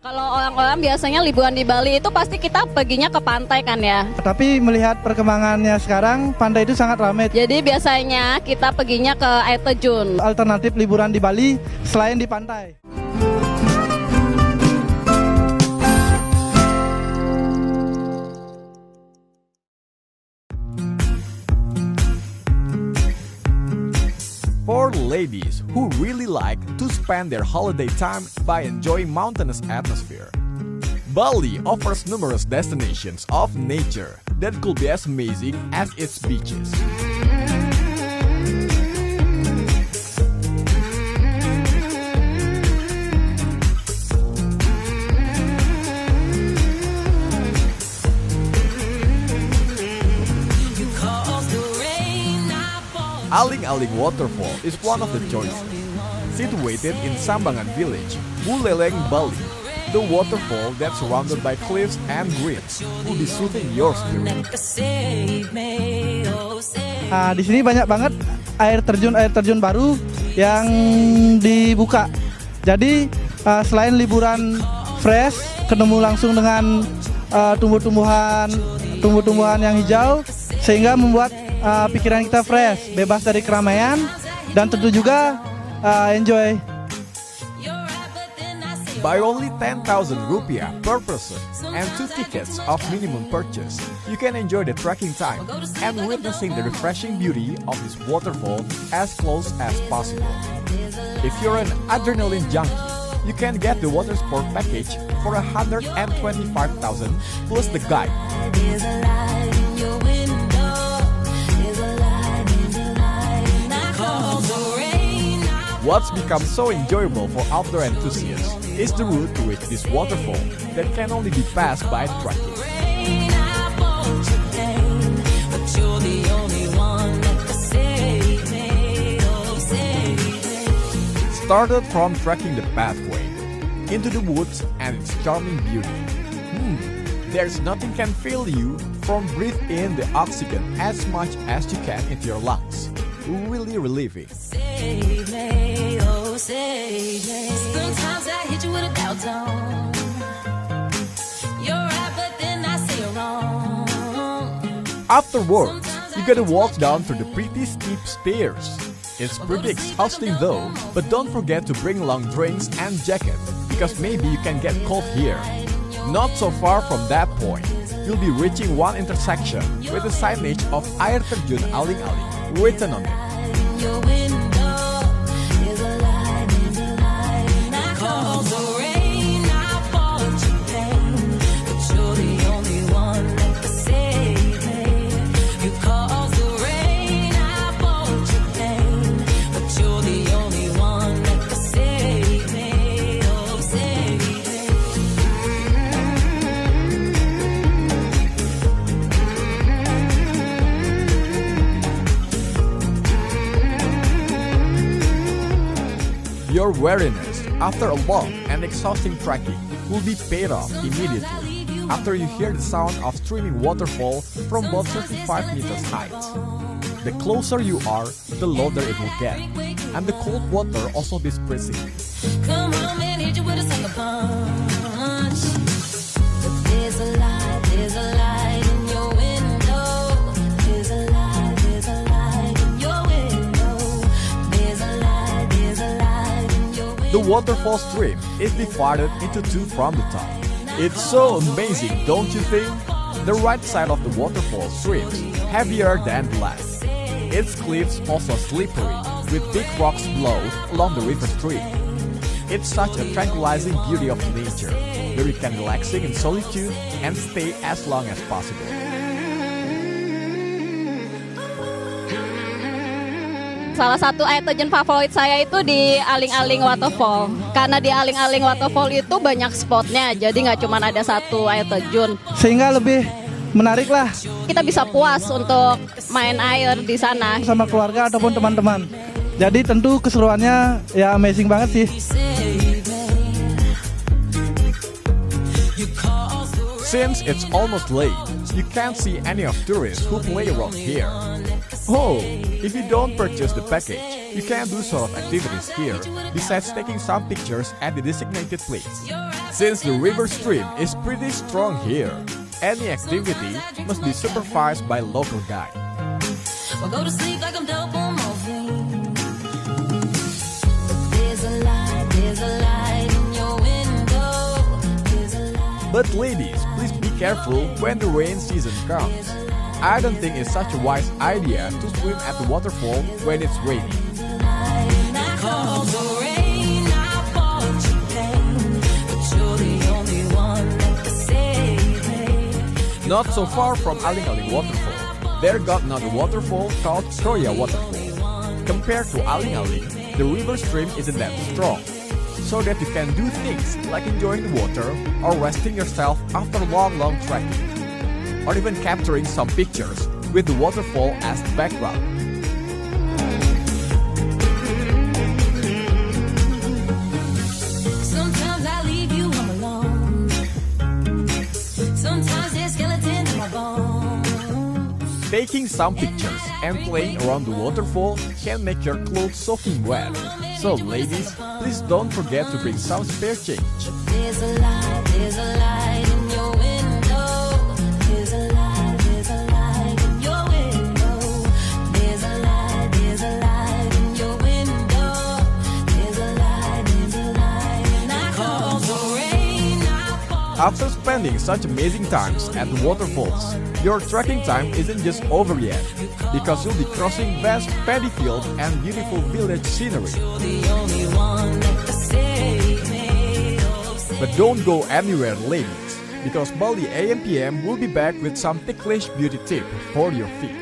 Kalau orang-orang biasanya liburan di Bali itu pasti kita perginya ke pantai kan ya. Tapi melihat perkembangannya sekarang, pantai itu sangat ramai. Jadi biasanya kita perginya ke air terjun. Alternatif liburan di Bali selain di pantai. For ladies who really like to spend their holiday time by enjoying mountainous atmosphere, Bali offers numerous destinations of nature that could be as amazing as its beaches. Aling-Aling Waterfall is one of the choices. Situated in Sambangan village, Buleleng, Bali, the waterfall that's surrounded by cliffs and greens will be soothing your spirit. Di sini banyak banget air terjun baru yang dibuka. Jadi selain liburan fresh, ketemu langsung dengan tumbuh-tumbuhan yang hijau, sehingga membuat pikiran kita fresh, bebas dari keramaian, dan tentu juga enjoy. By only 10,000 rupiah per person and 2 tickets of minimum purchase, you can enjoy the trekking time and witnessing the refreshing beauty of this waterfall as close as possible. If you're an adrenaline junkie, you can get the water sport package for 125,000 plus the guide. What's become so enjoyable for outdoor enthusiasts is the route to reach this waterfall that can only be passed by trekking. Started from trekking the pathway into the woods and its charming beauty. There's nothing can fill you from breathe in the oxygen as much as you can into your lungs. Really relieving. Save me, oh save me. Sometimes I hit you with a doubt tone. You're right, but then I say you're wrong. Afterwards, you gotta walk down through the pretty steep stairs. It's pretty exhausting though, but don't forget to bring along drinks and jacket, because maybe you can get cold here. Not so far from that point, you'll be reaching one intersection with a signage of Air Terjun Aling-Aling written on it. Your window is a light in the night. I call the rain, I bought you pain, but you're the only one that can save me. You cause the rain, I bought you pain, but you're the only one that can save me. Oh, save me. Your weariness after a long and exhausting trekking will be paid off immediately after you hear the sound of streaming waterfall from about 35 meters height. The closer you are, the louder it will get, and the cold water also be spritzing. Come on, man, hit you with a sucker punch. But there's a light in your window. There's a light in your window. There's a light in your window. The waterfall stream is divided into two from the top. It's so amazing, don't you think? The right side of the waterfall streams heavier than the left. Its cliffs also slippery, with big rocks below along the river stream. It's such a tranquilizing beauty of nature, where you can relaxing in solitude and stay as long as possible. Salah satu air terjun favorit saya itu di Aling-Aling Waterfall. Karena di Aling-Aling Waterfall itu banyak spotnya, jadi nggak cuma ada satu air terjun. Sehingga lebih menarik lah. Kita bisa puas untuk main air di sana. Sama keluarga ataupun teman-teman. Jadi tentu keseruannya ya amazing banget sih. Since it's almost late, you can't see any of tourists who play around here. Oh, if you don't purchase the package, You can do sort of activities here, besides taking some pictures at the designated place. Since the river stream is pretty strong here, any activity must be supervised by local guide. Or go to sleep like I'm dope on morphine. There's a light in your window. There's a light. But ladies, please be careful when the rain season comes. I don't think it's such a wise idea to swim at the waterfall when it's raining. Cause the rain, I bought you pain, but you're the only one that can save me. Not so far from Aling-Aling Waterfall, there got another waterfall called Kroya Waterfall. Compared to Aling-Aling, the river stream isn't that strong, so that you can do things like enjoying the water or resting yourself after long trekking, or even capturing some pictures with the waterfall as the background. Sometimes I leave you home alone. Sometimes there's skeletons in my bones. Taking some pictures and playing around the waterfall can make your clothes soaking wet. So ladies, please don't forget to bring some spare change. There's a light in your window. There's a light in your window. There's a light in your window. There's a light and I call the rain. After spending such amazing times at the waterfalls, your trekking time isn't just over yet, because you'll be crossing vast paddy field and beautiful village scenery. You're the only one that can save me. But don't go anywhere, ladies, because Bali AMPM will be back with some ticklish beauty tip for your feet.